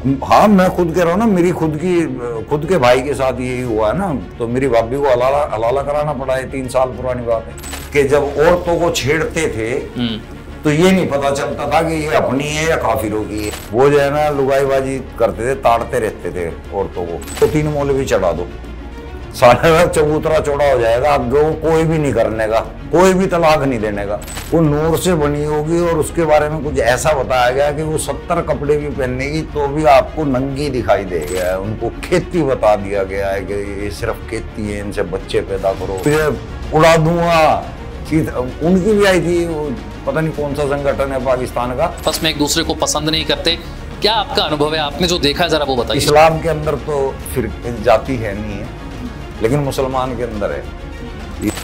हाँ, मैं खुद कह रहा हूँ ना, मेरी खुद के भाई के साथ यही हुआ है ना, तो मेरी भाभी को हलाला कराना पड़ा है। 3 साल पुरानी बात है कि जब औरतों को छेड़ते थे तो ये नहीं पता चलता था कि ये अपनी है या काफिरों की है। वो जो है ना लुगाईबाजी करते थे, ताड़ते रहते थे औरतों को। तो 3 मौलवी चढ़ा दो, सारा चबूतरा चौड़ा हो जाएगा, आगे वो कोई भी नहीं करने का, कोई भी तलाक नहीं देने का। वो नूर से बनी होगी और उसके बारे में कुछ ऐसा बताया गया कि वो 70 कपड़े भी पहनेगी तो भी आपको नंगी दिखाई दे गया है। उनको खेती बता दिया गया है कि ये सिर्फ खेती है, इनसे बच्चे पैदा करो, फिर उड़ा दूंगा। उनकी भी आई थी, पता नहीं कौन सा संगठन है पाकिस्तान का। आपस में एक दूसरे को पसंद नहीं करते। क्या आपका अनुभव है, आपने जो देखा है जरा वो बताइए। इस्लाम के अंदर तो फिर जाति है नहीं है, लेकिन मुसलमान के अंदर है।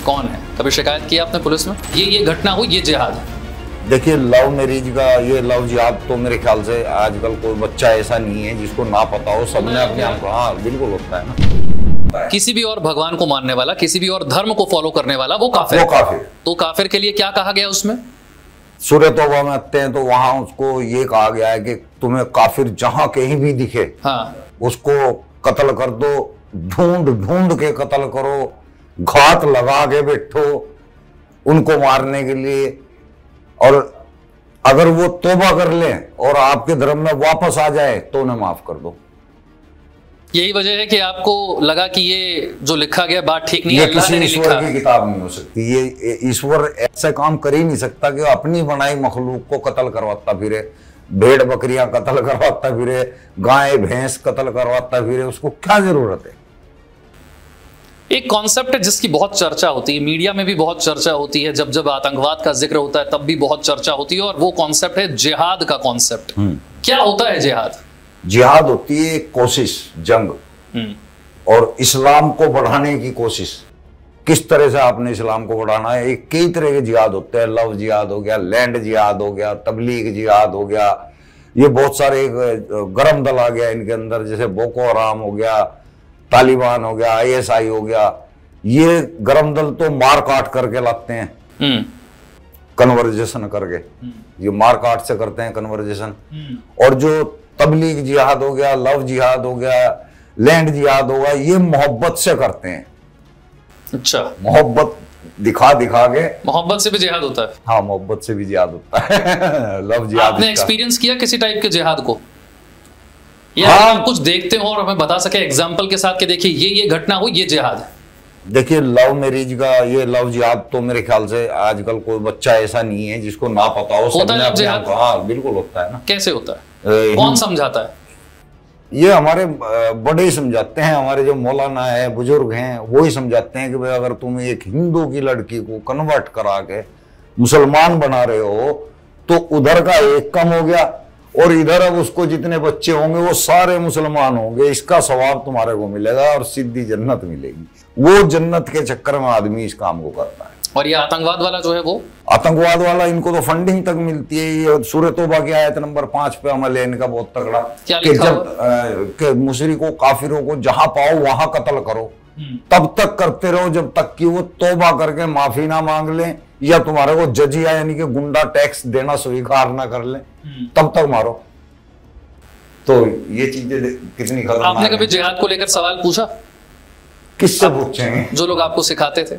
कौन है? कभी शिकायत की आपने पुलिस में? ये घटना हुई, ये जिहाद। देखिए, लव मैरिज का ये लव जिहाद तो मेरे ख्याल से आजकल कोई बच्चा ऐसा नहीं है जिसको ना पता हो। सबने अपने आप को, हाँ बिल्कुल होता है ना। किसी भी और भगवान को मानने वाला, किसी भी और धर्म को फॉलो करने वाला वो काफिर। तो काफिर के लिए क्या कहा गया उसमें? सूरह तौबा में आते हैं तो वहां उसको ये कहा गया है कि तुम्हें काफिर जहां कहीं भी दिखे, हाँ, उसको कत्ल कर दो, ढूंढ ढूंढ के कत्ल करो, घात लगा के बैठो उनको मारने के लिए। और अगर वो तौबा कर लें और आपके धर्म में वापस आ जाए तो उन्हें माफ कर दो। यही वजह है कि आपको लगा कि ये जो लिखा गया बात ठीक नहीं है। ये किसी ईश्वर की किताब नहीं हो सकती। ये ईश्वर ऐसा काम कर ही नहीं सकता कि अपनी बनाई मखलूक को कत्ल करवाता फिरे, भेड़ बकरियां कत्ल करवाता फिरे, गाय भैंस कत्ल करवाता फिरे। उसको क्या जरूरत है? एक कॉन्सेप्ट है जिसकी बहुत चर्चा होती है, मीडिया में भी बहुत चर्चा होती है, जब जब आतंकवाद का जिक्र होता है तब भी बहुत चर्चा होती है, और वो कॉन्सेप्ट है जिहाद का कॉन्सेप्ट। क्या होता है जिहाद? जिहाद होती है एक कोशिश, जंग, और इस्लाम को बढ़ाने की कोशिश। किस तरह से आपने इस्लाम को बढ़ाना है? एक कई तरह के जिहाद होते हैं। लव जिहाद हो गया, लैंड जिहाद हो गया, तबलीग जिहाद हो गया, ये बहुत सारे गरम दल आ गया इनके अंदर, जैसे बोको हराम हो गया, तालिबान हो गया, ISI हो गया। ये गरम दल तो मार काट करके लाते हैं, कन्वर्जेशन करके, ये मार काट से करते हैं कन्वर्जेशन। और जो तबलीग जिहाद हो गया, लव जिहाद हो गया, लैंड जिहाद होगा, ये मोहब्बत से करते हैं। अच्छा, मोहब्बत दिखा के। मोहब्बत से भी जिहाद होता है? हाँ, मोहब्बत से भी जिहाद होता है। लव जिहाद। आपने एक्सपीरियंस किया किसी टाइप के जिहाद को? या हाँ, कुछ देखते हो और हमें बता सके एग्जाम्पल के साथ कि देखिए ये घटना हुई, ये जिहाद है। देखिए, लव मैरिज का ये लव जिहाद तो मेरे ख्याल से आजकल कोई बच्चा ऐसा नहीं है जिसको ना पता हो। होता है जिहाद? हाँ बिल्कुल होता है ना। कैसे होता है? कौन समझाता है? ये हमारे बड़े ही समझाते हैं, हमारे जो मौलाना है, बुजुर्ग हैं, वो ही समझाते हैं कि भाई अगर तुम एक हिंदू की लड़की को कन्वर्ट करा के मुसलमान बना रहे हो तो उधर का एक कम हो गया, और इधर अब उसको जितने बच्चे होंगे वो सारे मुसलमान होंगे। इसका सवाब तुम्हारे को मिलेगा और सीधी जन्नत मिलेगी। वो जन्नत के चक्कर में आदमी इस काम को करता है। और ये आतंकवाद वाला जो है, वो आतंकवाद वाला, इनको तो फंडिंग तक मिलती है। ये सूरह तौबा की आयत नंबर 5 पे अमल है इनका बहुत तगड़ा, कि जब मुशरिकों काफिरों को जहां पाओ वहां कत्ल करो, तब तक करते रहो जब तक कि वो तौबा करके माफी ना मांग लें या तुम्हारे को जजिया यानी कि गुंडा टैक्स देना स्वीकार ना कर लें, तब तक मारो। तो ये चीजें कितनी खतरनाक। आपने कभी जिहाद को लेकर सवाल पूछा? किससे पूछेंगे? जो लोग आपको सिखाते थे।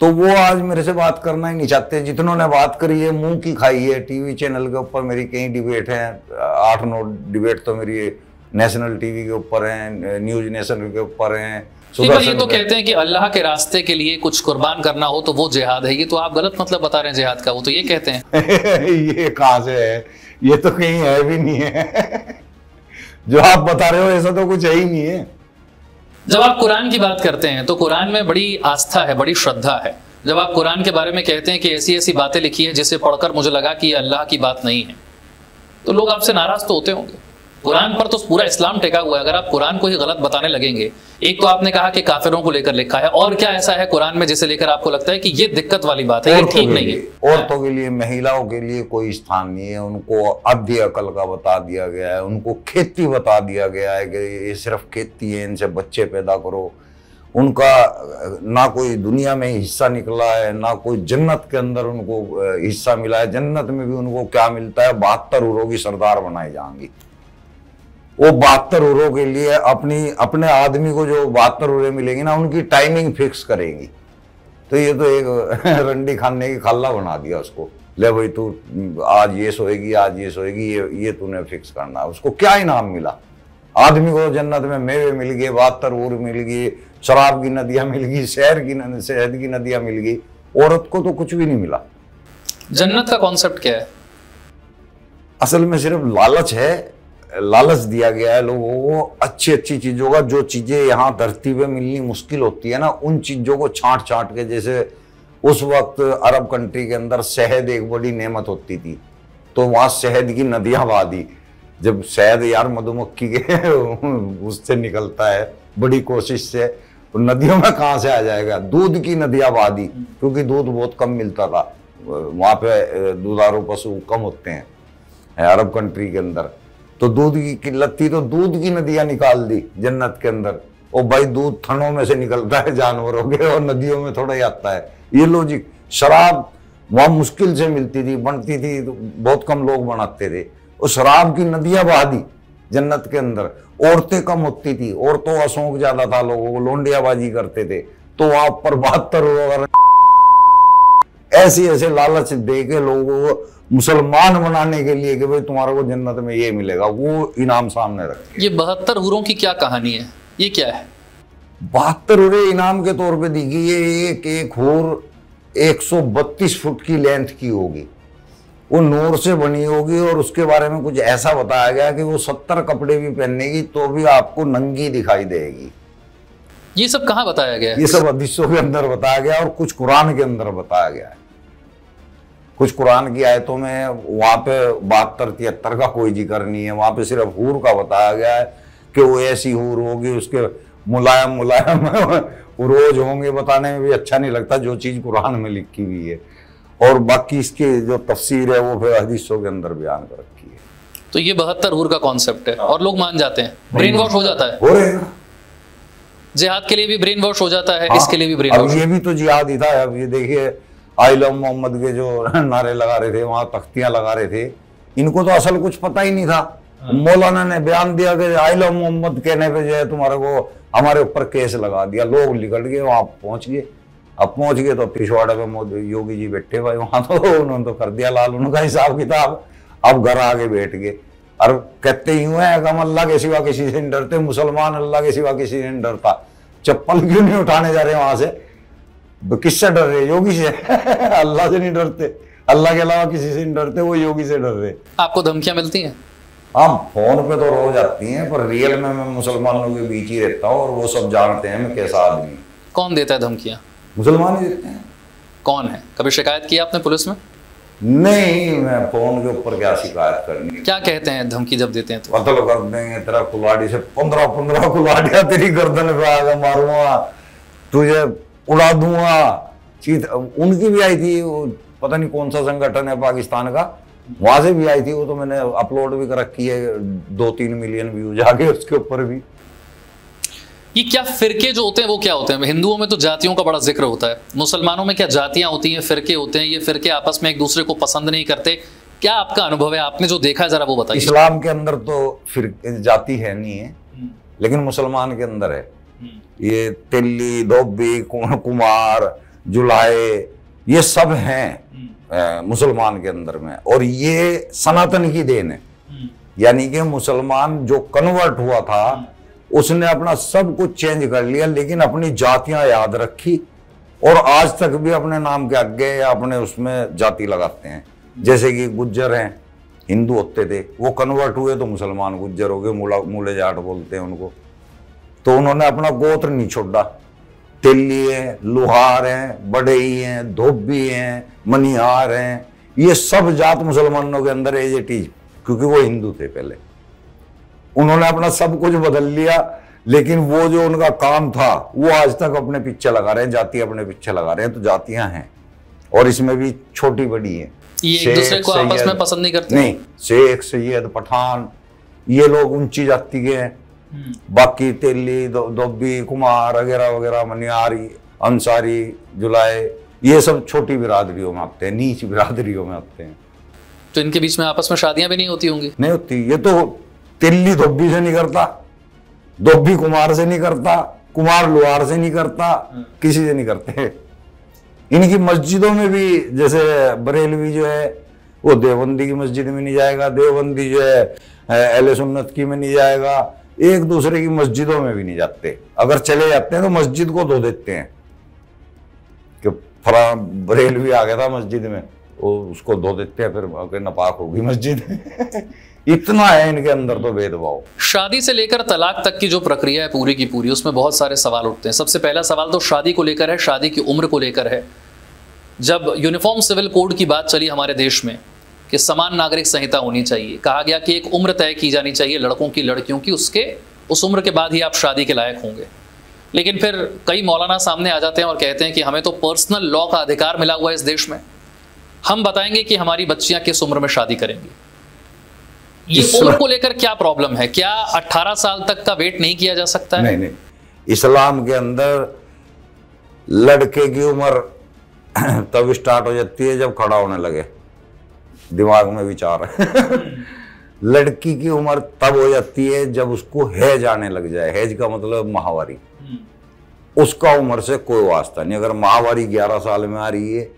तो वो आज मेरे से बात करना ही नहीं चाहते। जितनों ने बात करी है मुंह की खाई है। टीवी चैनल के ऊपर मेरी कई डिबेट है, 8-9 डिबेट तो मेरी नेशनल टीवी के ऊपर है, न्यूज नेशन के ऊपर है। ये तो कहते हैं कि अल्लाह के रास्ते के लिए कुछ कुर्बान करना हो तो वो जिहाद है। ये तो आप गलत मतलब बता रहे हैं जिहाद का। वो तो ये कहते हैं। ये कहां से है? ये तो कहीं है भी नहीं है। जो आप बता रहे हो ऐसा तो कुछ है ही नहीं है। जब आप कुरान की बात करते हैं तो कुरान में बड़ी आस्था है, बड़ी श्रद्धा है। जब आप कुरान के बारे में कहते हैं कि ऐसी ऐसी बातें लिखी है जिसे पढ़कर मुझे लगा कि ये अल्लाह की बात नहीं है, तो लोग आपसे नाराज तो होते होंगे। कुरान पर तो पूरा इस्लाम टेका हुआ है। अगर आप कुरान को ही गलत बताने लगेंगे, एक तो आपने कहा कि काफिरों को लेकर लिखा है, और क्या ऐसा है कुरान में जिसे लेकर आपको लगता है कि ये दिक्कत वाली बात है, ये ठीक नहीं है? औरतों के लिए, महिलाओं के लिए कोई स्थान नहीं है। उनको अध्य अकल का बता दिया गया है, उनको खेती बता दिया गया है कि ये सिर्फ खेती है, इनसे बच्चे पैदा करो। उनका ना कोई दुनिया में हिस्सा निकला है, ना कोई जन्नत के अंदर उनको हिस्सा मिला है। जन्नत में भी उनको क्या मिलता है? 72 हूरों की सरदार बनाई जाएंगी। वो 72 उरों के लिए अपने आदमी को जो 72 उरे मिलेंगी ना, उनकी टाइमिंग फिक्स करेंगी। तो ये तो एक रंडी खाने की खाला बना दिया उसको, ले भाई तू आज ये सोएगी, आज ये सोएगी, ये तूने फिक्स करना। उसको क्या इनाम मिला? आदमी को जन्नत में मेवे मिल गए, 72 ऊर मिल गई, शराब की नदियां मिल गई, शहद की नदियां मिल गई। औरत को तो कुछ भी नहीं मिला। जन्नत का कॉन्सेप्ट क्या है? असल में सिर्फ लालच है, लालच दिया गया है लोगों को अच्छी अच्छी चीजों का। जो चीजें यहाँ धरती पे मिलनी मुश्किल होती है ना, उन चीजों को छांट छांट के, जैसे उस वक्त अरब कंट्री के अंदर शहद एक बड़ी नेमत होती थी, तो वहां शहद की नदियां बहा दी। जब शहद यार मधुमक्खी के उससे निकलता है बड़ी कोशिश से, तो नदियों में कहाँ से आ जाएगा? दूध की नदियां बहा दी, क्योंकि दूध बहुत कम मिलता था वहां पे, दुधारू पशु कम होते हैं अरब कंट्री के अंदर, तो दूध की किल्लत थी, तो दूध की नदियां निकाल दी जन्नत के अंदर। और भाई दूध थनों में से निकलता है जानवरों के, और नदियों में थोड़ा ही आता है, ये लॉजिक। शराब वहां मुश्किल से मिलती थी, बनती थी, तो बहुत कम लोग बनाते थे, और शराब की नदियां बहा दी जन्नत के अंदर। औरतें कम होती थी, औरतों का शौक ज्यादा था, लोगों को लोंडियाबाजी करते थे, तो वहां पर 72 ऐसे ऐसे लालच दे के लोगों को मुसलमान बनाने के लिए कि भाई तुम्हारे को जन्नत में ये मिलेगा, वो इनाम सामने रखे। ये 72 हूरों की क्या कहानी है? ये क्या है? 72 हूरें इनाम के तौर पे दी गई। ये एक हूर 132 फुट की लेंथ की होगी, वो नूर से बनी होगी, और उसके बारे में कुछ ऐसा बताया गया कि वो 70 कपड़े भी पहनेगी तो भी आपको नंगी दिखाई देगी। ये सब कहाँ बताया गया है? ये सब हदीसों के अंदर बताया गया, और कुछ कुरान के अंदर बताया गया है। कुछ कुरान की आयतों में वहां पे 72-73 का कोई जिक्र नहीं है, वहां पे सिर्फ हूर का बताया गया है कि वो ऐसी हूर होगी, उसके मुलायम मुलायम रोज होंगे। बताने में भी अच्छा नहीं लगता जो चीज कुरान में लिखी हुई है, और बाकी इसकी जो तफसीर है वो फिर हदीसों के अंदर बयान कर रखी है। तो ये 72 हूर का कॉन्सेप्ट है, और लोग मान जाते हैं, ब्रेन वॉश हो जाता है। हो रहे हैं, जिहाद के लिए भी ब्रेन वॉश हो जाता है, इसके लिए भी ब्रेन अब वॉश। ये भी तो जिहाद ही था। अब ये देखिए आई लव मोहम्मद के जो नारे लगा रहे थे, वहां तख्तियां लगा रहे थे, इनको तो असल कुछ पता ही नहीं था। मौलाना ने बयान दिया कि आई लव मोहम्मद कहने पे जो है तुम्हारे को हमारे ऊपर केस लगा दिया। लोग निकल गए, वहां पहुंच गए। अब पहुंच गए तो पिछवाड़े पे योगी जी बैठे भाई वहां, तो उन्होंने तो कर दिया लाल उनका हिसाब किताब। अब घर आके बैठ गए, और कहते ही हुए हम अल्लाह के सिवा किसी से नहीं डरते, मुसलमान अल्लाह के सिवा किसी से नहीं डरता। चप्पल क्यों नहीं उठाने जा रहे वहां से? किससे डर रहे? योगी से। अल्लाह से नहीं डरते, अल्लाह के अलावा किसी से नहीं डरते, वो योगी से डर रहे। आपको धमकियां मिलती हैं? हाँ, फोन पे तो रोज आती हैं, पर रियल में मैं मुसलमानों के बीच ही रहता हूँ, और वो सब जानते हैं मैं कैसा आदमी। कौन देता है धमकियां? मुसलमान ही देते हैं। कौन है? कभी शिकायत की आपने पुलिस में? नहीं, मैं फोन के ऊपर क्या शिकायत करनी। क्या कहते हैं धमकी जब देते हैं तो? कत्ल कर देंगे तेरा, कुल्हाड़ी से 15 कुल्हाड़ियां तेरी गर्दन पे आकर मारूंगा, तुझे उड़ा दूंगा। चीज उनकी भी आई थी, पता नहीं कौन सा संगठन है पाकिस्तान का, वहां से भी आई थी। वो तो मैंने अपलोड भी कर रखी है, 2-3 मिलियन व्यूज आ गए उसके ऊपर भी। ये क्या फिरके जो होते हैं वो क्या होते हैं? हिंदुओं में तो जातियों का बड़ा जिक्र होता है, मुसलमानों में क्या जातियां होती हैं, फिरके होते हैं? ये फिरके आपस में एक दूसरे को पसंद नहीं करते, क्या आपका अनुभव है? आपने जो देखा है जरा वो बताइए। इस्लाम के अंदर तो फिर जाति है नहीं है, लेकिन मुसलमान के अंदर है। ये तेली, धोबी, कुमार, जुलाहे, ये सब हैं मुसलमान के अंदर में, और ये सनातन की देन है। यानी कि मुसलमान जो कन्वर्ट हुआ था उसने अपना सब कुछ चेंज कर लिया, लेकिन अपनी जातियां याद रखी, और आज तक भी अपने नाम के आगे या अपने उसमें जाति लगाते हैं। जैसे कि गुज्जर हैं, हिंदू होते थे, वो कन्वर्ट हुए तो मुसलमान गुज्जर हो गए, मूले जाट बोलते हैं उनको। तो उन्होंने अपना गोत्र नहीं छोड़ा। तेली हैं, लुहार हैं, बड़ई हैं, धोबी हैं, मनिहार हैं, ये सब जात मुसलमानों के अंदर एज इट इज, क्योंकि वो हिंदू थे पहले। उन्होंने अपना सब कुछ बदल लिया, लेकिन वो जो उनका काम था वो आज तक अपने पीछे लगा रहे हैं, जाति अपने पीछे लगा रहे हैं। तो जातियां हैं, और इसमें भी छोटी बड़ी हैं। ये एक दूसरे को आपस में पसंद नहीं करते? नहीं, शेख, सैयद, पठान, ये लोग ऊंची जाति के हैं। बाकी तेली, धोबी, कुमार वगैरह वगैरह, मनिहारी, अंसारी, जुलाए, ये सब छोटी बिरादरियों में आते हैं, नीच बिरादरियों में आते हैं। तो इनके बीच में आपस में शादियां भी नहीं होती होंगी? नहीं होती। ये तो तिल्ली धोबी से नहीं करता, धोबी कुमार से नहीं करता, कुमार लुहार से नहीं करता, किसी से नहीं करते। इनकी मस्जिदों में भी जैसे बरेलवी जो है वो देवबंदी की मस्जिद में नहीं जाएगा, देवबंदी जो है अहले सुन्नत की में नहीं जाएगा, एक दूसरे की मस्जिदों में भी नहीं जाते। अगर चले जाते हैं तो मस्जिद को धो देते हैं कि फला बरेलवी आ गया था मस्जिद में, वो उसको धो देते हैं, फिर नापाक होगी मस्जिद। इतना है इनके अंदर तो भेदभाव। शादी से लेकर तलाक तक की जो प्रक्रिया है पूरी की पूरी, उसमें बहुत सारे सवाल उठते हैं। सबसे पहला सवाल तो शादी को लेकर है, शादी की उम्र को लेकर है। जब यूनिफॉर्म सिविल कोड की बात चली हमारे देश में कि समान नागरिक संहिता होनी चाहिए, कहा गया कि एक उम्र तय की जानी चाहिए लड़कों की लड़कियों की, उस उम्र के बाद ही आप शादी के लायक होंगे। लेकिन फिर कई मौलाना सामने आ जाते हैं और कहते हैं कि हमें तो पर्सनल लॉ का अधिकार मिला हुआ है इस देश में, हम बताएंगे कि हमारी बच्चियां किस उम्र में शादी करेंगी। ये उम्र को लेकर क्या प्रॉब्लम है? क्या 18 साल तक का वेट नहीं किया जा सकता है? नहीं, इस्लाम के अंदर लड़के की उम्र तब स्टार्ट हो जाती है जब खड़ा होने लगे, दिमाग में विचार लड़की की उम्र तब हो जाती है जब उसको हैज आने लग जाए। हैज का मतलब माहवारी, उसका उम्र से कोई वास्ता नहीं। अगर माहवारी 11 साल में आ रही है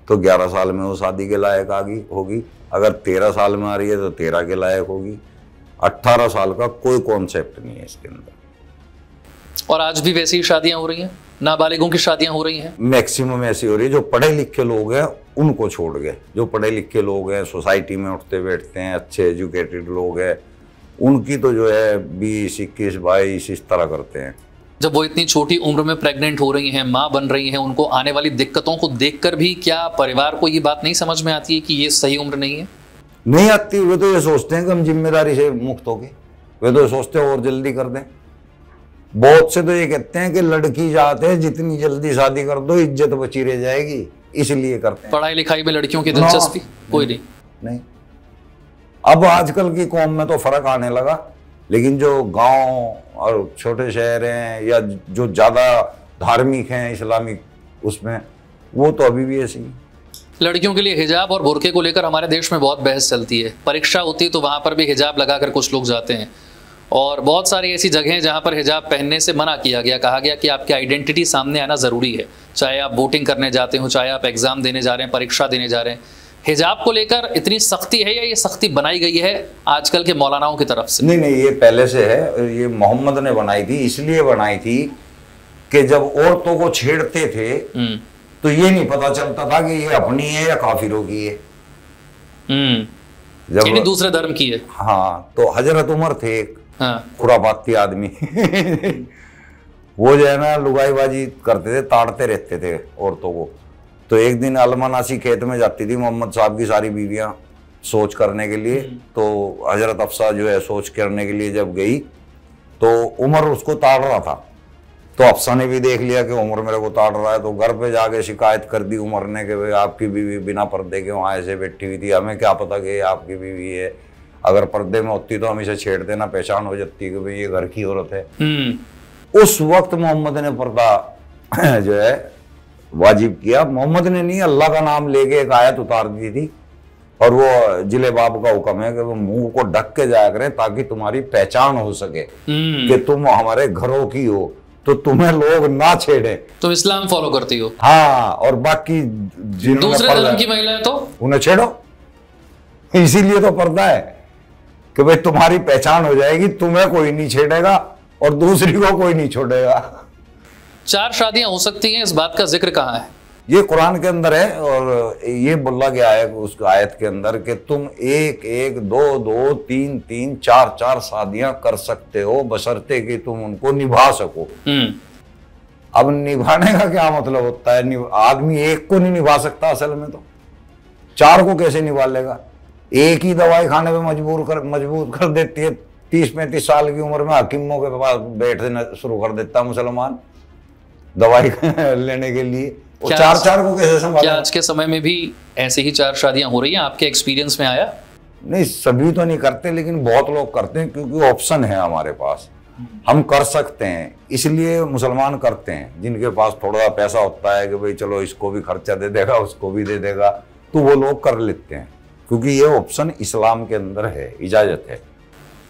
तो 11 साल में वो शादी के लायक होगी, अगर 13 साल में आ रही है तो 13 के लायक होगी। 18 साल का कोई कॉन्सेप्ट नहीं है इसके अंदर। और आज भी वैसी ही शादियां हो रही हैं, नाबालिगों की शादियां हो रही हैं, मैक्सिमम ऐसी हो रही है। जो पढ़े लिखे लोग हैं उनको छोड़ गए, जो पढ़े लिखे लोग हैं, सोसाइटी में उठते बैठते हैं, अच्छे एजुकेटेड लोग हैं, उनकी तो जो है 20, 21, 22 इस तरह करते हैं। जब वो इतनी छोटी उम्र में प्रेग्नेंट हो रही हैं, माँ बन रही हैं, उनको आने वाली दिक्कतों को देखकर भी क्या परिवार को ये बात नहीं समझ में आती है कि ये सही उम्र नहीं है? नहीं आती। वे तो ये सोचते हैं कि हम जिम्मेदारी से मुक्त हो गए, वे तो सोचते हैं और जल्दी कर दें। बहुत से तो ये कहते हैं कि लड़की जाते हैं जितनी जल्दी शादी कर दो इज्जत बची रह जाएगी, इसलिए करते हैं। पढ़ाई लिखाई में लड़कियों की दिलचस्पी कोई नहीं। अब आजकल की कौम में तो फर्क आने लगा, लेकिन जो गांव और छोटे शहर हैं या जो ज्यादा धार्मिक हैं इस्लामिक, उसमें वो तो अभी भी ऐसी ही। लड़कियों के लिए हिजाब और बुर्के को लेकर हमारे देश में बहुत बहस चलती है। परीक्षा होती है तो वहां पर भी हिजाब लगाकर कुछ लोग जाते हैं, और बहुत सारी ऐसी जगह हैं जहां पर हिजाब पहनने से मना किया गया, कहा गया कि आपकी आइडेंटिटी सामने आना ज़रूरी है, चाहे आप वोटिंग करने जाते हो, चाहे आप एग्ज़ाम देने जा रहे हैं, परीक्षा देने जा रहे हैं। हिजाब को लेकर इतनी सख्ती है या ये सख्ती बनाई गई है आजकल के मौलानाओं की तरफ से? नहीं, ये पहले से है। ये मोहम्मद ने बनाई थी, इसलिए बनाई थी कि जब औरतों को छेड़ते थे तो ये नहीं पता चलता था कि ये अपनी है या काफिरों की है, जब दूसरे धर्म की है। हाँ, तो हजरत उमर थे एक खुरापाती आदमी वो जो है ना लुगाईबाजी करते थे, ताड़ते रहते थे औरतों को। तो एक दिन अलमनासी खेत में जाती थी मोहम्मद साहब की सारी बीवियां सोच करने के लिए, तो हजरत अफसा जो है सोच करने के लिए जब गई तो उमर उसको ताड़ रहा था। तो अफसा ने भी देख लिया कि उमर मेरे को ताड़ रहा है, तो घर पे जाके शिकायत कर दी उमर ने कि भाई आपकी बीवी बिना पर्दे के वहां ऐसे बैठी हुई थी, हमें क्या पता कि आपकी बीवी है, अगर पर्दे में होती तो हम इसे छेड़ देना, पहचान हो जाती कि भाई ये घर की औरत है। उस वक्त मोहम्मद ने पर्दा जो है वाजिब किया। मोहम्मद ने नहीं, अल्लाह का नाम लेके एक आयत उतार दी थी, और वो जिले बाब का हुक्म है कि वो मुंह को ढक के जाया करें ताकि तुम्हारी पहचान हो सके कि तुम हमारे घरों की हो, तो तुम्हें लोग ना छेड़े। तुम इस्लाम फॉलो करती हो? हाँ, और बाकी दूसरे धर्म की महिलाएं तो उन्हें छेड़ो। इसीलिए तो पर्दा है कि भाई तुम्हारी पहचान हो जाएगी, तुम्हें कोई नहीं छेड़ेगा और दूसरी को कोई नहीं छोड़ेगा। 4 शादियां हो सकती हैं, इस बात का जिक्र कहाँ है? ये कुरान के अंदर है, और ये बोला गया है उस आयत के अंदर कि तुम 1-1, 2-2, 3-3, 4-4 शादियां कर सकते हो, बशर्ते कि तुम उनको निभा सको। अब निभाने का क्या मतलब होता है? आदमी एक को नहीं निभा सकता असल में, तो 4 को कैसे निभा लेगा? एक ही दवाई खाने पे मजबूर कर देती है। 30-35 साल की उम्र में हकीमों के पास बैठना शुरू कर देता मुसलमान दवाई लेने के लिए। 4-4 को कैसे संभालेगा? क्या आज के समय में भी ऐसे ही 4 शादियां हो रही हैं? आपके एक्सपीरियंस में आया? नहीं, सभी तो नहीं करते, लेकिन बहुत लोग करते हैं, क्योंकि ऑप्शन है हमारे पास, हम कर सकते हैं, इसलिए मुसलमान करते हैं। जिनके पास थोड़ा पैसा होता है कि भाई चलो इसको भी खर्चा दे देगा, उसको भी दे देगा, तो वो लोग कर लेते हैं, क्योंकि ये ऑप्शन इस्लाम के अंदर है, इजाजत है।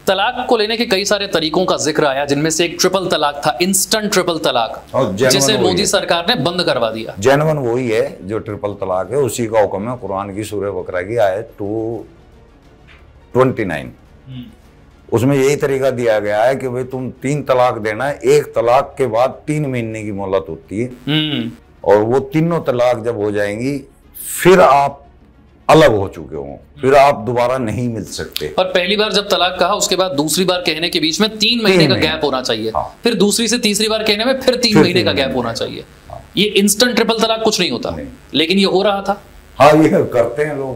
तलाक को लेने के कई सारे तरीकों का जिक्र आया, जिनमें से एक ट्रिपल तलाक था, इंस्टेंट ट्रिपल तलाक, जिसे मोदी सरकार ने बंद करवा दिया। जेन्युइन वही है जो ट्रिपल तलाक है, उसी का हुक्म है कुरान की सूरह बकरा की आयत 229। उसमें यही तरीका दिया गया है कि भाई तुम 3 तलाक देना है, 1 तलाक के बाद 3 महीने की मोहलत होती है, और वो तीनों तलाक जब हो जाएंगी फिर आप अलग हो चुके हो, फिर आप दोबारा नहीं मिल सकते। और पहली बार जब तलाक कहा उसके बाद दूसरी बार कहने के बीच में 3 महीने का गैप होना चाहिए। हाँ। फिर दूसरी से तीसरी बार कहने में फिर 3 महीने का गैप होना चाहिए। हाँ। ये इंस्टेंट ट्रिपल तलाक कुछ नहीं होता, लेकिन ये हो रहा था। हाँ, ये करते हैं लोग,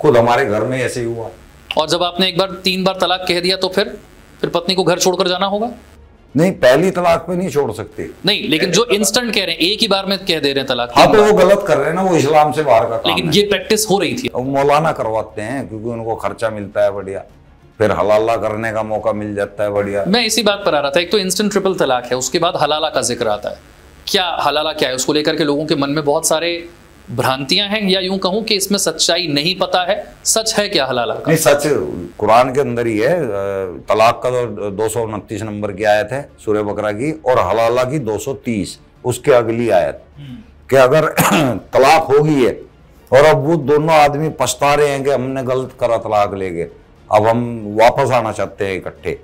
खुद हमारे घर में ऐसे ही हुआ। और जब आपने एक बार 3 बार तलाक कह दिया तो फिर पत्नी को घर छोड़कर जाना होगा? नहीं, पहली तलाक पे नहीं छोड़ सकते। नहीं, लेकिन जो इंस्टेंट कह रहे हैं, एक ही बार में कह दे रहे हैं तलाक। हाँ, तो वो गलत कर रहे हैं ना, वो इस्लाम से बाहर का काम लेकिन है। ये प्रैक्टिस हो रही थी। मौलाना करवाते हैं क्योंकि उनको खर्चा मिलता है बढ़िया, फिर हलाला करने का मौका मिल जाता है बढ़िया। मैं इसी बात पर आ रहा था, एक तो इंस्टेंट ट्रिपल तलाक है, उसके बाद हलाला का जिक्र आता है। क्या हलाला क्या है, उसको लेकर के लोगों के मन में बहुत सारे भ्रांतियां हैं, या यूं कहूं कि इसमें सच्चाई नहीं पता है। सच है क्या हलाला का? नहीं, सच कुरान के अंदर ही है। तलाक का तो 229 नंबर की आयत है सूरह बकरा की, और हलाला की 230 उसके अगली आयत, कि अगर तलाक होगी है और अब वो दोनों आदमी पछता रहे हैं कि हमने गलत करा तलाक लेके, अब हम वापस आना चाहते हैं इकट्ठे,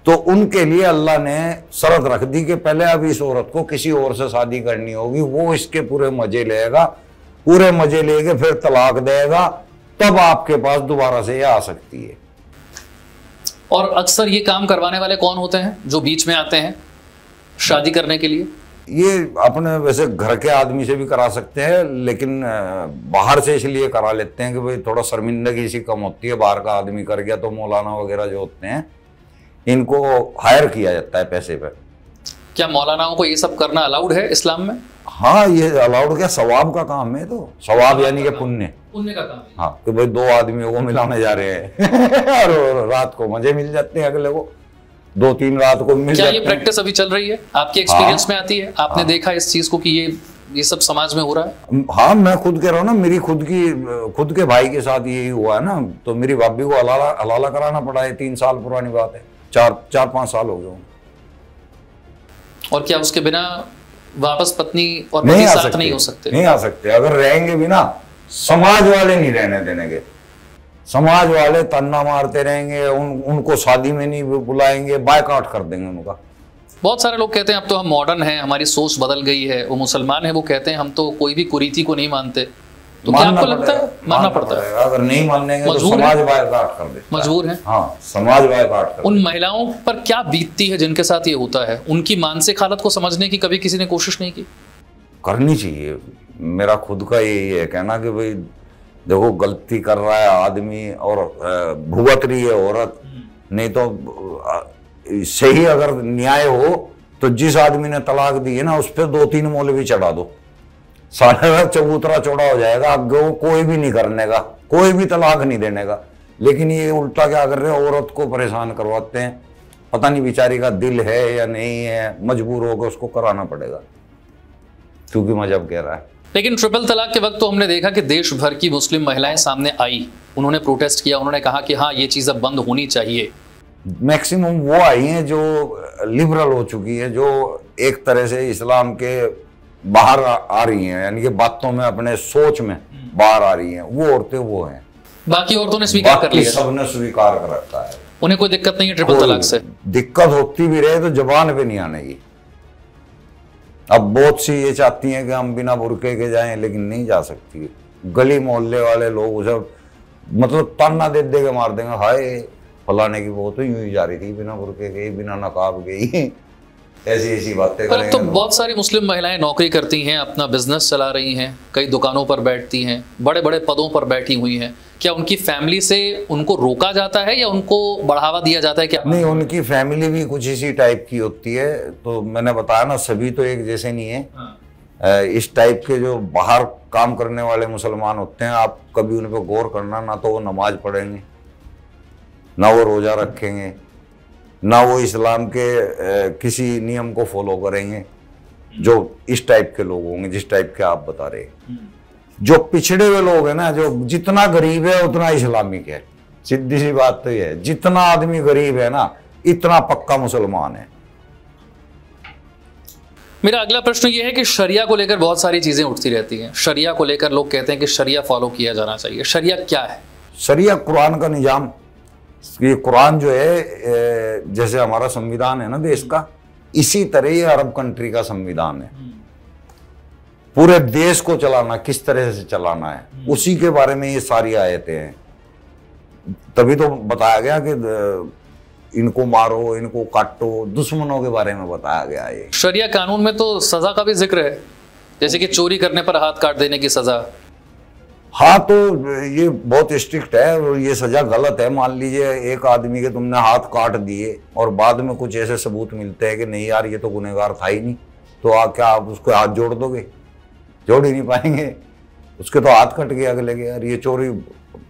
तो उनके लिए अल्लाह ने शर्त रख दी कि पहले अब इस औरत को किसी और से शादी करनी होगी, वो इसके पूरे मजे लेगा, पूरे मजे लेके फिर तलाक देगा, तब आपके पास दोबारा से ये आ सकती है। और अक्सर ये काम करवाने वाले कौन होते हैं जो बीच में आते हैं शादी करने के लिए? ये अपने वैसे घर के आदमी से भी करा सकते हैं, लेकिन बाहर से इसलिए करा लेते हैं कि भाई थोड़ा शर्मिंदगी सी कम होती है, बाहर का आदमी कर गया तो मौलाना वगैरह जो होते हैं इनको हायर किया जाता है पैसे पे। क्या मौलानाओं को ये सब करना अलाउड है इस्लाम में? हाँ, ये अलाउड क्या, सवाब का काम है। तो सवाब यानी कि पुण्य का काम है। हाँ, कि भाई 2 आदमियों को मिलाने जा रहे हैं और रात को मजे मिल जाते हैं, अगले को 2-3 रात को मिल क्या जाते ये हैं। प्रैक्टिस अभी चल रही है आपके एक्सपीरियंस में आती है? आपने देखा इस चीज को कि ये सब समाज में हो रहा है? हाँ, मैं खुद कह रहा हूँ ना, मेरी खुद के भाई के साथ यही हुआ है ना, तो मेरी भाभी को हलाला कराना पड़ा है। 3 साल पुरानी बात है, 4-5 साल हो गए। और क्या उसके बिना वापस पत्नी और पति साथ नहीं हो सकते? नहीं आ सकते। अगर रहेंगे भी ना, समाज वाले नहीं रहने देंगे, समाज वाले ताना मारते रहेंगे, उनको शादी में नहीं बुलाएंगे, बायकॉट कर देंगे उनका। बहुत सारे लोग कहते हैं अब तो हम मॉडर्न हैं, हमारी सोच बदल गई है। वो मुसलमान है, वो कहते हैं हम तो कोई भी कुरीति को नहीं मानते। तो क्या आपको लगता है मानना पड़ता है? अगर नहीं मानेंगे तो समाज बायकॉट कर देता है। मजबूर है। हाँ, समाज बायकॉट कर। उन महिलाओं पर क्या बीतती है जिनके साथ ये होता है? उनकी मानसिक हालत को समझने की कभी किसी ने कोशिश नहीं की? करनी चाहिए। मेरा खुद का यही है कहना कि भाई देखो, गलती कर रहा है आदमी और भुगत रही है औरत, नहीं तो सही अगर न्याय हो तो जिस आदमी ने तलाक दी है ना, उस पर 2-3 मौलवी चढ़ा दो, सारा चबूतरा चौड़ा हो जाएगा। आगे वो कोई भी नहीं करने का, कोई भी तलाक नहीं देने का। लेकिन ये उल्टा क्या कर रहे हैं, औरत को परेशान करवाते हैं। पता नहीं बेचारी का दिल है या नहीं है, मजबूर होकर उसको कराना पड़ेगा क्योंकि मजहब कह रहा है। लेकिन ट्रिपल तलाक के वक्त तो हमने देखा कि देश भर की मुस्लिम महिलाएं सामने आई, उन्होंने प्रोटेस्ट किया, उन्होंने कहा कि हाँ, ये चीज अब बंद होनी चाहिए। मैक्सिमम वो आई हैं जो लिबरल हो चुकी है, जो एक तरह से इस्लाम के बाहर आ रही हैं, यानी कि बातों में, अपने सोच में बाहर आ रही हैं। वो औरतें वो हैं। बाकी औरतों ने स्वीकार कर लिया, सबने स्वीकार कर रखा है। उन्हें कोई दिक्कत नहीं है ट्रिपल तलाक से। दिक्कत होती भी रहे तो जबान पे नहीं आने की। अब बहुत सी ये चाहती हैं कि हम बिना बुरके के जाएं, लेकिन नहीं जा सकती। गली मोहल्ले वाले लोग उसे मतलब ताना दे के मार देंगे, हाय फलाने की वो तो यूं ही जा रही थी बिना बुरके के, बिना नकाब के, ऐसी बातें करेंगे। तो बहुत सारी मुस्लिम महिलाएं नौकरी करती हैं, अपना बिजनेस चला रही हैं, कई दुकानों पर बैठती हैं, बड़े बड़े पदों पर बैठी हुई हैं। क्या उनकी फैमिली से उनको रोका जाता है या उनको बढ़ावा दिया जाता है? क्या नहीं, उनकी फैमिली भी कुछ इसी टाइप की होती है। तो मैंने बताया ना, सभी तो एक जैसे नहीं है। हाँ। इस टाइप के जो बाहर काम करने वाले मुसलमान होते हैं, आप कभी उन पर गौर करना, ना तो वो नमाज पढ़ेंगे, ना वो रोजा रखेंगे, ना वो इस्लाम के किसी नियम को फॉलो करेंगे। जो इस टाइप के लोग होंगे, जिस टाइप के आप बता रहे, जो पिछड़े हुए लोग हैं ना, जो जितना गरीब है उतना इस्लामिक है, सीधी सी बात तो ये है, जितना आदमी गरीब है ना इतना पक्का मुसलमान है। मेरा अगला प्रश्न ये है कि शरिया को लेकर बहुत सारी चीजें उठती रहती हैं। शरिया को लेकर लोग कहते हैं कि शरिया फॉलो किया जाना चाहिए। शरिया क्या है? शरिया कुरान का निजाम। ये कुरान जो है जैसे हमारा संविधान है ना देश का, इसी तरह ये अरब कंट्री का संविधान है। पूरे देश को चलाना किस तरह से चलाना है उसी के बारे में ये सारी आयतें हैं। तभी तो बताया गया कि इनको मारो, इनको काटो, दुश्मनों के बारे में बताया गया है। शरिया कानून में तो सजा का भी जिक्र है, जैसे कि चोरी करने पर हाथ काट देने की सजा। हाँ, तो ये बहुत स्ट्रिक्ट है और ये सजा गलत है। मान लीजिए एक आदमी के तुमने हाथ काट दिए और बाद में कुछ ऐसे सबूत मिलते हैं कि नहीं यार ये तो गुनहगार था ही नहीं, तो क्या आप उसको हाथ जोड़ दोगे? जोड़ ही नहीं पाएंगे। उसके तो हाथ कट गया अगले के। यार ये चोरी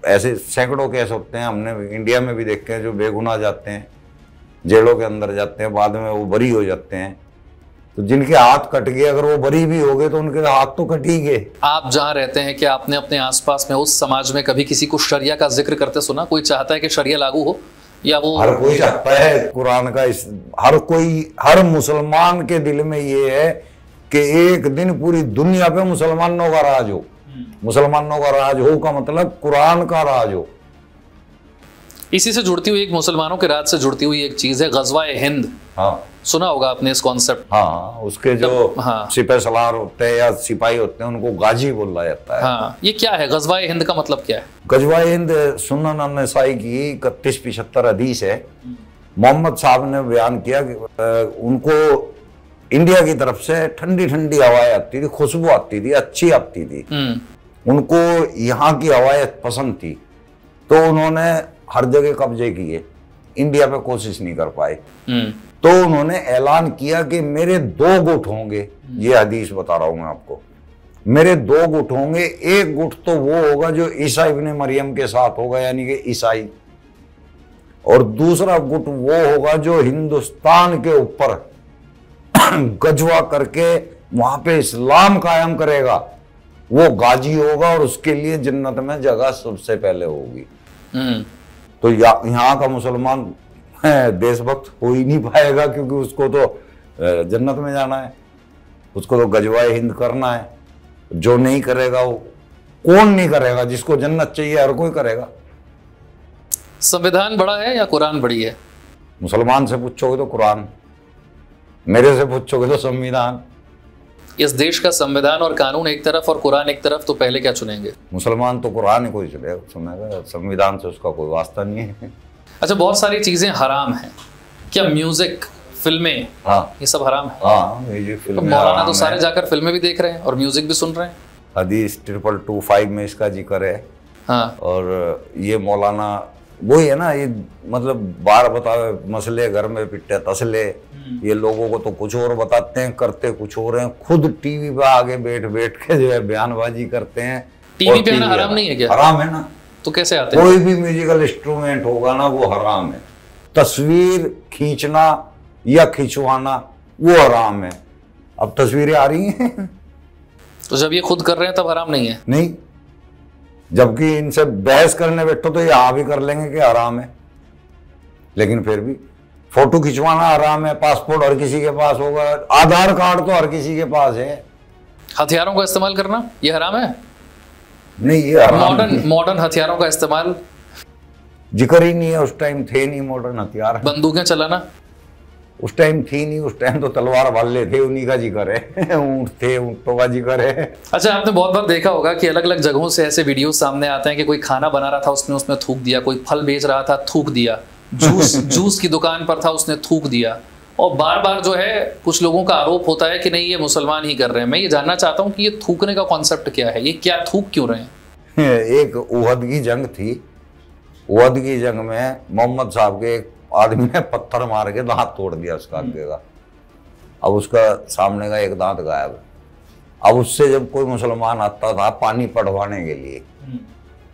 ऐसे सैकड़ों केस होते हैं, हमने इंडिया में भी देखे हैं, जो बेगुनाह जाते हैं जेलों के अंदर जाते हैं, बाद में वो बरी हो जाते हैं। तो जिनके हाथ कट गए अगर वो बरी भी हो गए तो उनके हाथ तो कट ही गए। आप जहाँ रहते हैं क्या आपने अपने आसपास में उस समाज में कभी किसी को शरिया का जिक्र करते सुना? कोई चाहता है कि शरिया लागू हो या वो? हर कोई चाहता है कुरान का हर कोई, हर मुसलमान के दिल में ये है कि एक दिन पूरी दुनिया पे मुसलमानों का राज हो। मुसलमानों का राज हो का मतलब कुरान का राज हो। इसी से जुड़ती हुई एक मुसलमानों के राज से जुड़ती हुई एक चीज है गजवा-ए हिंद। हाँ, सुना होगा आपने इस कॉन्सेप्ट? हाँ, उसके जो हाँ, सिपाही सलार होते हैं या सिपाही होते हैं उनको गाजी बोला जाता है। हाँ, ये क्या है गजवा-ए हिंद का मतलब क्या है? गजवा-ए हिंद सुनन अन्नसाई की 31-75 हदीस है। मोहम्मद साहब ने बयान किया कि उनको इंडिया की तरफ से ठंडी ठंडी हवाएं आती थी, खुशबू आती थी, अच्छी आती थी। उनको यहाँ की हवाएं पसंद थी, तो उन्होंने हर जगह कब्जे किए, इंडिया पे कोशिश नहीं कर पाए। तो उन्होंने ऐलान किया कि मेरे 2 गुट होंगे। ये हदीस बता रहा हूं मैं आपको। मेरे 2 गुट होंगे। एक गुट तो वो होगा जो ईसा इब्ने मरियम के साथ होगा, यानी कि ईसाई, और दूसरा गुट वो होगा जो हिंदुस्तान के ऊपर गजवा करके वहां पे इस्लाम कायम करेगा। वो गाजी होगा और उसके लिए जन्नत में जगह सबसे पहले होगी। तो यहाँ का मुसलमान देशभक्त हो ही नहीं पाएगा, क्योंकि उसको तो जन्नत में जाना है, उसको तो गजवाए हिंद करना है। जो नहीं करेगा वो कौन नहीं करेगा? जिसको जन्नत चाहिए हर कोई करेगा। संविधान बड़ा है या कुरान बड़ी है? मुसलमान से पूछोगे तो कुरान, मेरे से पूछोगे तो संविधान। इस देश का संविधान और कानून एक तरफ और कुरान एक तरफ, तो पहले क्या चुनेंगे? सुनेगा सुनेगा, संविधान से उसका कोई वास्ता नहीं है। अच्छा, बहुत सारी चीजें हराम हैं क्या? म्यूजिक, फिल्में, हाँ, ये सब हराम है। हाँ, म्यूजिक, फिल्में। तो मौलाना तो सारे जाकर फिल्में भी देख रहे हैं और म्यूजिक भी सुन रहे हैं। हदीस 2225 में इसका जिक्र है। हाँ, और ये मौलाना वही है ना, ये मतलब बार बतावे मसले घर में पिट्टे तसले। ये लोगों को तो कुछ और बताते हैं, करते कुछ और हैं। खुद टीवी पे आगे बैठ बैठ के जो है बयानबाजी करते हैं। टीवी पे आना हराम नहीं है क्या? हराम है ना। तो कैसे आते हैं? कोई भी म्यूजिकल इंस्ट्रूमेंट होगा ना वो हराम है। तस्वीर खींचना या खिंचवाना वो हराम है। अब तस्वीरें आ रही हैं तो जब ये खुद कर रहे हैं तब हराम नहीं है? नहीं, जबकि इनसे बहस करने बैठो तो ये हाँ भी कर लेंगे कि हराम है, लेकिन फिर भी फोटो खिंचवाना हराम है। पासपोर्ट हर किसी के पास होगा, आधार कार्ड तो हर किसी के पास है। हथियारों का इस्तेमाल करना ये हराम है? नहीं, ये हराम मॉडर्न हथियारों का इस्तेमाल जिक्र ही नहीं है। उस टाइम थे नहीं मॉडर्न हथियार। बंदूकें चलाना उस टाइम थी नहीं। उस टाइम तो तलवार वाले थे, उन्हीं का जिक्र है। ऊंट थे, ऊंटों का जिक्र है। अच्छा, आपने बहुत बार देखा होगा कि अलग अलग जगहों से ऐसे वीडियो सामने आते हैं कि कोई खाना बना रहा था उसने उसमें थूक दिया, कोई फल बेच रहा था थूक दिया, जूस की दुकान पर था उसने थूक दिया। और बार बार जो है कुछ लोगों का आरोप होता है कि नहीं ये मुसलमान ही कर रहे हैं। मैं ये जानना चाहता हूँ कि ये थूकने का कॉन्सेप्ट क्या है? ये क्या थूक क्यों रहे हैं? एक उहद की जंग थी। उहद की जंग में मोहम्मद साहब के एक आदमी ने पत्थर मार के दांत तोड़ दिया उसका आगे का। अब उसका सामने का एक दांत गायब। अब उससे जब कोई मुसलमान आता था पानी पटवाने के लिए,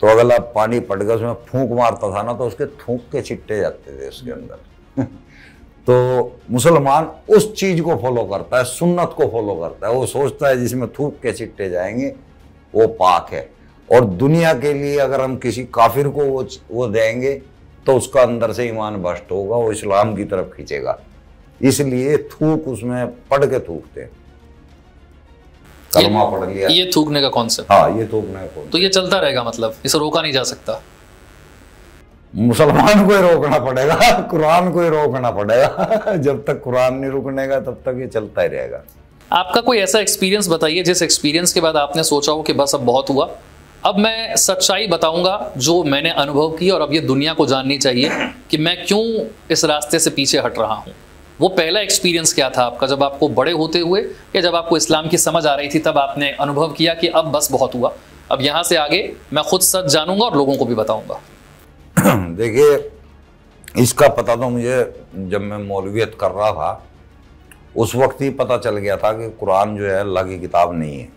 तो अगला पानी पट गया उसमें फूंक मारता था ना, तो उसके थूक के छिट्टे जाते थे उसके अंदर। तो मुसलमान उस चीज को फॉलो करता है, सुन्नत को फॉलो करता है। वो सोचता है जिसमें थूक के छिट्टे जाएंगे वो पाक है। और दुनिया के लिए अगर हम किसी काफिर को वो देंगे तो उसका अंदर से ईमान भ्रष्ट होगा, वो इस्लाम की तरफ खींचेगा। इसलिए थूक उसमें पढ़ के थूकते हैं। कलमा पढ़ लिया, ये थूकने का कॉन्सेप्ट। हाँ, ये थूकने का कॉन्सेप्ट। तो ये चलता रहेगा, मतलब इसे रोका नहीं जा सकता। मुसलमान को ही रोकना पड़ेगा, कुरान को ही रोकना पड़ेगा। जब तक कुरान नहीं रुकनेगा तब तक ये चलता ही रहेगा। आपका कोई ऐसा एक्सपीरियंस बताइए जिस एक्सपीरियंस के बाद आपने सोचा हो कि बस अब बहुत हुआ, अब मैं सच्चाई बताऊंगा जो मैंने अनुभव की और अब ये दुनिया को जाननी चाहिए कि मैं क्यों इस रास्ते से पीछे हट रहा हूं। वो पहला एक्सपीरियंस क्या था आपका, जब आपको बड़े होते हुए या जब आपको इस्लाम की समझ आ रही थी तब आपने अनुभव किया कि अब बस बहुत हुआ, अब यहां से आगे मैं खुद सच जानूंगा और लोगों को भी बताऊंगा? देखिए, इसका पता तो मुझे जब मैं मौलवियत कर रहा था उस वक्त ही पता चल गया था कि कुरान जो है अल्लाह की किताब नहीं है।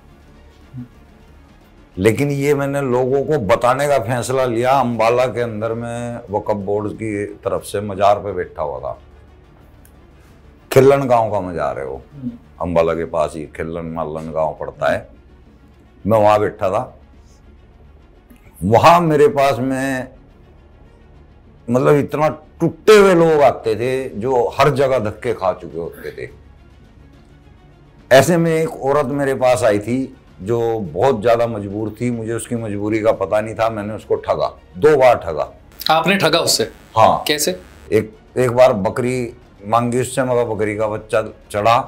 लेकिन ये मैंने लोगों को बताने का फैसला लिया। अम्बाला के अंदर में वक्फ बोर्ड की तरफ से मजार पे बैठा हुआ था। खिल्लन गांव का मजार है वो, अम्बाला के पास ही खिल्लन मालन गांव पड़ता है। मैं वहां बैठा था। वहां मेरे पास में मतलब इतना टूटे हुए लोग आते थे जो हर जगह धक्के खा चुके होते थे। ऐसे में एक औरत मेरे पास आई थी जो बहुत ज्यादा मजबूर थी। मुझे उसकी मजबूरी का पता नहीं था। मैंने उसको ठगा, 2 बार ठगा। आपने ठगा उससे? हाँ। कैसे? एक बार बकरी मांगी उससे, मगर बकरी का बच्चा चढ़ा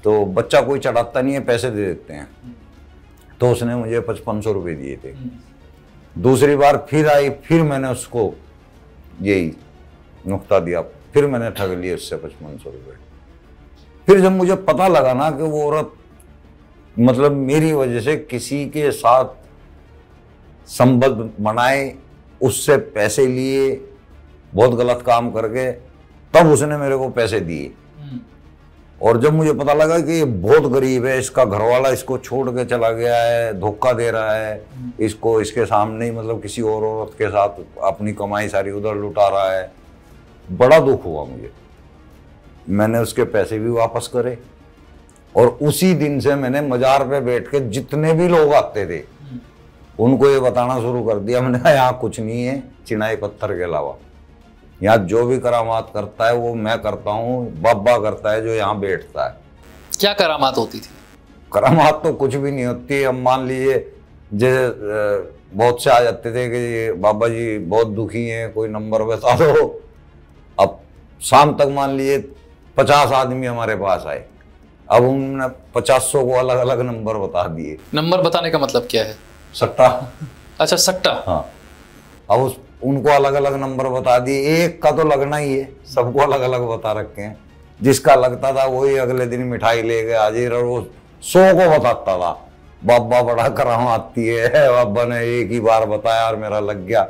तो बच्चा कोई चढ़ाता नहीं है, पैसे दे देते हैं। तो उसने मुझे 5500 रुपये दिए थे। दूसरी बार फिर आई, फिर मैंने उसको यही नुक्ता दिया, फिर मैंने ठग लिए उससे 5500 रुपये। फिर जब मुझे पता लगा ना कि वो औरत मतलब मेरी वजह से किसी के साथ संबंध बनाए, उससे पैसे लिए, बहुत गलत काम करके, तब उसने मेरे को पैसे दिए। और जब मुझे पता लगा कि ये बहुत गरीब है, इसका घरवाला इसको छोड़ के चला गया है, धोखा दे रहा है इसको, इसके सामने ही मतलब किसी और औरत के साथ अपनी कमाई सारी उधर लुटा रहा है, बड़ा दुख हुआ मुझे। मैंने उसके पैसे भी वापस करे और उसी दिन से मैंने मजार पे बैठ के जितने भी लोग आते थे उनको ये बताना शुरू कर दिया। मैंने कहा यहाँ कुछ नहीं है चिनाई पत्थर के अलावा, यहाँ जो भी करामात करता है वो मैं करता हूँ, बाबा करता है जो यहाँ बैठता है। क्या करामात होती थी? करामात तो कुछ भी नहीं होती। अब मान लीजिए जैसे बहुत से आ जाते थे कि बाबा जी बहुत दुखी हैं, कोई नंबर बता दो। अब शाम तक मान लीजिए 50 आदमी हमारे पास आए, अब उन्होंने 50 को अलग अलग नंबर बता दिए। नंबर बताने का मतलब क्या है? सट्टा। अच्छा, सट्टा। हाँ। अब उनको अलग अलग नंबर बता दिए। एक का तो लगना ही है, सबको अलग अलग बता रखे हैं। जिसका लगता था वही अगले दिन मिठाई ले गए हाजिर, और वो 100 को बताता था बाबा बड़ा करामाती है, बाबा ने एक ही बार बताया और मेरा लग गया।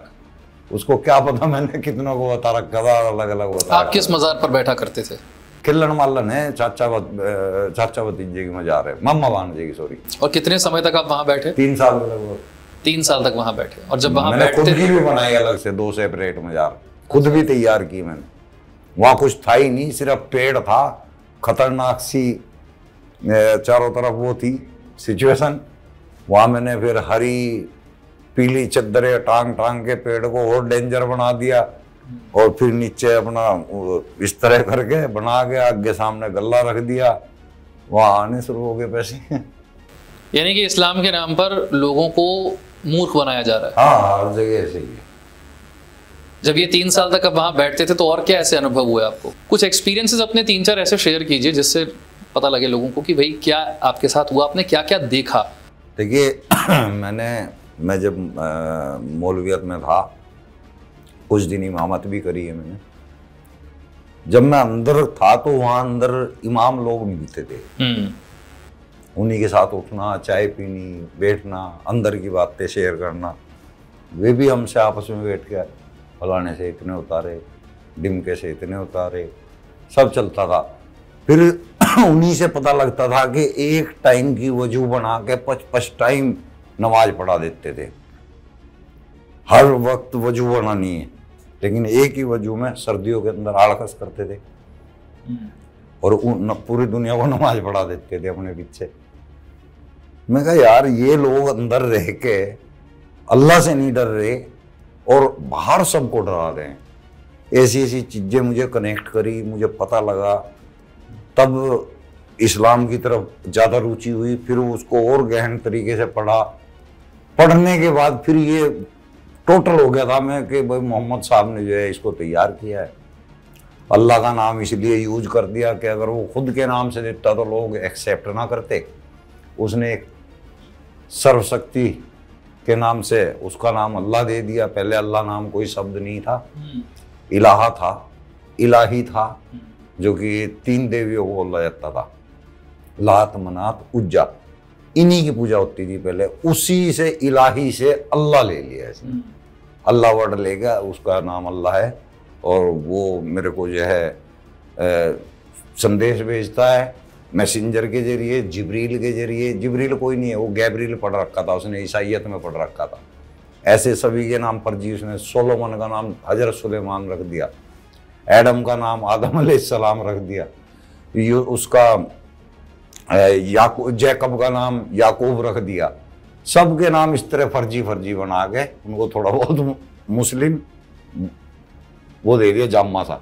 उसको क्या पता मैंने कितनों को बता रखा था, अलग अलग बता। आप किस मजार पर बैठा करते थे? खिल्लन मालन है, चाचा भतीजे की मजार है, मामा भांजे की, सॉरी। और कितने समय तक आप वहां बैठे? 3 साल लगभग। 3 साल तक वहां बैठे। और जब वहां मैंने खुद बैठते की भी बनाई अलग से 2 सेपरेट मजार, खुद भी तैयार की मैंने। वहां कुछ था ही नहीं, सिर्फ पेड़ था, खतरनाक सी चारों तरफ वो थी सिचुएशन। वहां मैंने फिर हरी पीली चद्दरें टांग टांग के पेड़ को और डेंजर बना दिया, और फिर नीचे अपना इस तरह करके बना के आगे सामने गल्ला रख दिया। वहां आने शुरू हो गए पैसे। यानी कि इस्लाम के नाम पर लोगों को मूर्ख बनाया जा रहा है। हाँ, हर जगह ऐसे ही है। जब ये 3 साल तक आप वहां बैठते थे तो और क्या ऐसे अनुभव हुए आपको? कुछ एक्सपीरियंसेस अपने 3-4 ऐसे शेयर कीजिए जिससे पता लगे लोगों को कि भाई क्या आपके साथ हुआ, आपने क्या क्या देखा। देखिए मैं जब मौलवियत में था कुछ दिन इमामत भी करी है मैंने। जब मैं अंदर था तो वहां अंदर इमाम लोग मिलते थे, उन्हीं के साथ उठना, चाय पीनी, बैठना, अंदर की बातें शेयर करना। वे भी हमसे आपस में बैठ के फलाने से इतने उतारे, डिमके से इतने उतारे, सब चलता था। फिर उन्हीं से पता लगता था कि एक टाइम की वजू बना के 5 टाइम नमाज पढ़ा देते थे। हर वक्त वजू बनानी है, लेकिन एक ही वजू में सर्दियों के अंदर आलकस करते थे और पूरी दुनिया को नमाज पढ़ा देते थे अपने पीछे। मैं कहा यार ये लोग अंदर रह के अल्लाह से नहीं डर रहे और बाहर सबको डरा रहे हैं। ऐसी ऐसी चीज़ें मुझे कनेक्ट करी, मुझे पता लगा, तब इस्लाम की तरफ ज़्यादा रुचि हुई। फिर उसको और गहन तरीके से पढ़ा। पढ़ने के बाद फिर ये टोटल हो गया था मैं कि भाई मोहम्मद साहब ने जो है इसको तैयार किया है। अल्लाह का नाम इसलिए यूज कर दिया कि अगर वो खुद के नाम से देता तो लोग एक्सेप्ट ना करते। उसने एक सर्वशक्ति के नाम से उसका नाम अल्लाह दे दिया। पहले अल्लाह नाम कोई शब्द नहीं था, इलाहा था, इलाही था, जो कि 3 देवियों को बोला जाता था, लात, मनात, उज्जा। इन्हीं की पूजा होती थी पहले। उसी से इलाही से अल्लाह ले लिया इसने। अल्लाह वर्ड लेगा, उसका नाम अल्लाह है। और वो मेरे को जो है संदेश भेजता है मैसेंजर के जरिए, जिब्रील के जरिए। जिब्रील कोई नहीं है, वो गैब्रील पढ़ रखा था उसने, ईसाइयत में पढ़ रखा था। ऐसे सभी के नाम पर जी उसने सोलोमन का नाम हजरत सुलेमान रख दिया, एडम का नाम आदम अलैहिस्सलाम रख दिया, उसका जैकब का नाम याकूब रख दिया। सबके नाम इस तरह फर्जी फर्जी बना के उनको थोड़ा बहुत मुस्लिम वो दे दिया, जाम्मा सा।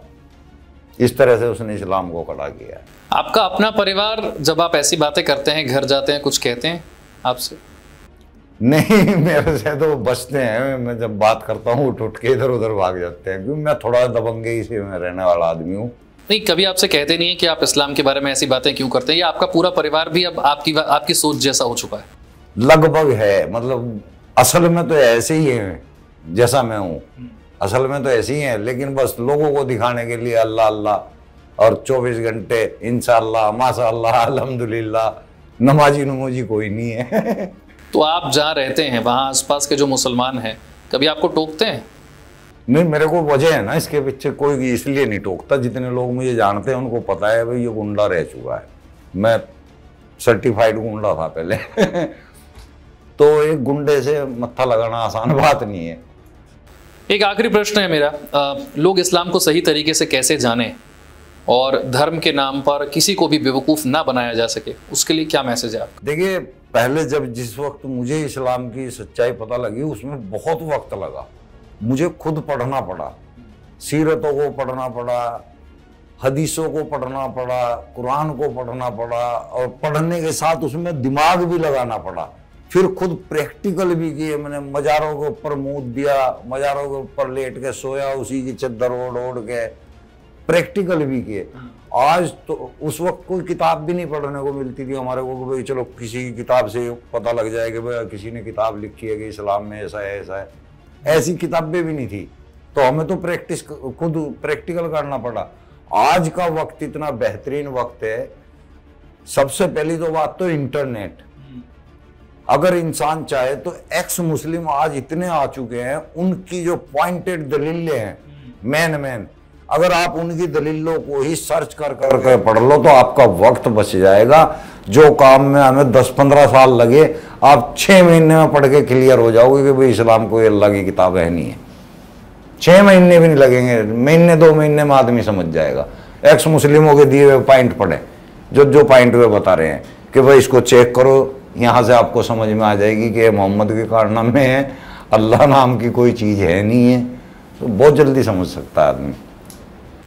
इस तरह से उसने इस्लाम को खड़ा किया। आपका अपना परिवार जब आप ऐसी बातें करते हैं, घर जाते हैं, कुछ कहते हैं आपसे? नहीं, मेरे से तो बचते हैं। मैं जब बात करता हूँ उठ के इधर उधर भाग जाते हैं, क्योंकि मैं थोड़ा दबंगई से में रहने वाला आदमी हूँ। नहीं, कभी आपसे कहते नहीं है कि आप इस्लाम के बारे में ऐसी बातें क्यों करते हैं, या आपका पूरा परिवार भी अब आपकी सोच जैसा हो चुका है? लगभग है, मतलब असल में तो ऐसे ही है जैसा मैं हूँ। असल में तो ऐसे ही है, लेकिन बस लोगों को दिखाने के लिए अल्लाह अल्लाह और 24 घंटे इंशाअल्लाह, माशाअल्लाह, अल्हम्दुलिल्लाह, नमाजी नमूजी कोई नहीं है। तो आप जहाँ रहते हैं वहाँ आसपास के जो मुसलमान हैं, कभी आपको टोकते हैं? नहीं, मेरे को वजह है ना इसके पीछे, कोई इसलिए नहीं टोकता। जितने लोग मुझे जानते हैं उनको पता है भाई ये गुंडा रह चुका है। मैं सर्टिफाइड गुंडा था पहले। तो एक गुंडे से मत्था लगाना आसान बात नहीं है। एक आखिरी प्रश्न है मेरा, लोग इस्लाम को सही तरीके से कैसे जाने और धर्म के नाम पर किसी को भी बेवकूफ़ ना बनाया जा सके, उसके लिए क्या मैसेज है आपका? देखिए, पहले जिस वक्त मुझे इस्लाम की सच्चाई पता लगी उसमें बहुत वक्त लगा। मुझे खुद पढ़ना पड़ा, सीरतों को पढ़ना पड़ा, हदीसों को पढ़ना पड़ा, कुरान को पढ़ना पड़ा, और पढ़ने के साथ उसमें दिमाग भी लगाना पड़ा। फिर खुद प्रैक्टिकल भी किए मैंने। मज़ारों के ऊपर मुँह दिया, मज़ारों के ऊपर लेट के सोया, उसी की चद्दर ओढ़ ओढ़ के प्रैक्टिकल भी किए। आज तो उस वक्त कोई किताब भी नहीं पढ़ने को मिलती थी हमारे को, भाई चलो किसी की किताब से पता लग जाए कि भाई किसी ने किताब लिखी है कि इस्लाम में ऐसा है ऐसा है। ऐसी किताबें भी नहीं थी, तो हमें तो खुद प्रैक्टिकल करना पड़ा। आज का वक्त इतना बेहतरीन वक्त है। सबसे पहली तो बात तो इंटरनेट। अगर इंसान चाहे तो एक्स मुस्लिम आज इतने आ चुके हैं, उनकी जो पॉइंटेड दलीलें हैं मैन, अगर आप उनकी दलीलों को ही सर्च कर पढ़ लो तो आपका वक्त बच जाएगा। जो काम में हमें 10-15 साल लगे, आप 6 महीने में पढ़ के क्लियर हो जाओगे कि भाई इस्लाम कोई अल्लाह की किताब है नहीं है। 6 महीने भी नहीं लगेंगे, महीने 2 महीने में आदमी समझ जाएगा। एक्स मुस्लिमों के दिए हुए पॉइंट पढ़े, जो पॉइंट वे बता रहे हैं कि भाई इसको चेक करो, यहाँ से आपको समझ में आ जाएगी कि मोहम्मद के कारनामे हैं, अल्लाह नाम की कोई चीज़ है नहीं है। तो बहुत जल्दी समझ सकता है आदमी।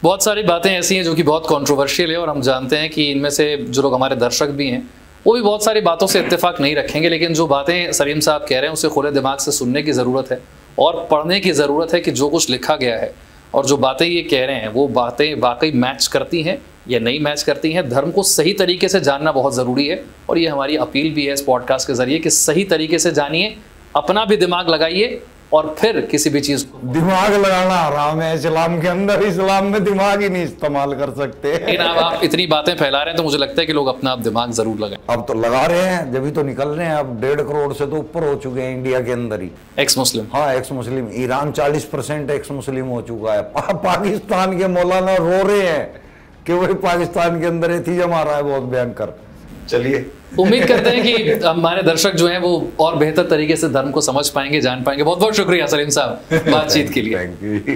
बहुत सारी बातें ऐसी हैं जो कि बहुत कंट्रोवर्शियल है, और हम जानते हैं कि इनमें से जो लोग हमारे दर्शक भी हैं वो भी बहुत सारी बातों से इत्तेफाक नहीं रखेंगे, लेकिन जो बातें सलीम साहब कह रहे हैं उसे खुले दिमाग से सुनने की ज़रूरत है और पढ़ने की ज़रूरत है कि जो कुछ लिखा गया है और जो बातें ये कह रहे हैं वो बातें वाकई मैच करती हैं या नहीं मैच करती हैं। धर्म को सही तरीके से जानना बहुत ज़रूरी है, और ये हमारी अपील भी है इस पॉडकास्ट के ज़रिए कि सही तरीके से जानिए, अपना भी दिमाग लगाइए, और फिर किसी भी चीज को। दिमाग लगाना हराम है इस्लाम के अंदर, इस्लाम में दिमाग ही नहीं इस्तेमाल कर सकते। लेकिन अब आप इतनी बातें फैला रहे हैं तो मुझे लगता है कि लोग अपना दिमाग जरूर लगाएं। अब तो लगा रहे हैं, जब भी तो निकल रहे हैं। अब 1.5 करोड़ से तो ऊपर हो चुके हैं इंडिया के अंदर ही एक्स मुस्लिम। हाँ, एक्स मुस्लिम। ईरान 40% एक्स मुस्लिम हो चुका है। पाकिस्तान के मौलाना रो रहे हैं कि वही पाकिस्तान के अंदर एथीज़म आ रहा है बहुत भयंकर। चलिए, उम्मीद करते हैं कि हमारे दर्शक जो हैं वो और बेहतर तरीके से धर्म को समझ पाएंगे, जान पाएंगे। बहुत बहुत शुक्रिया सलीम साहब बातचीत के लिए। Thank you.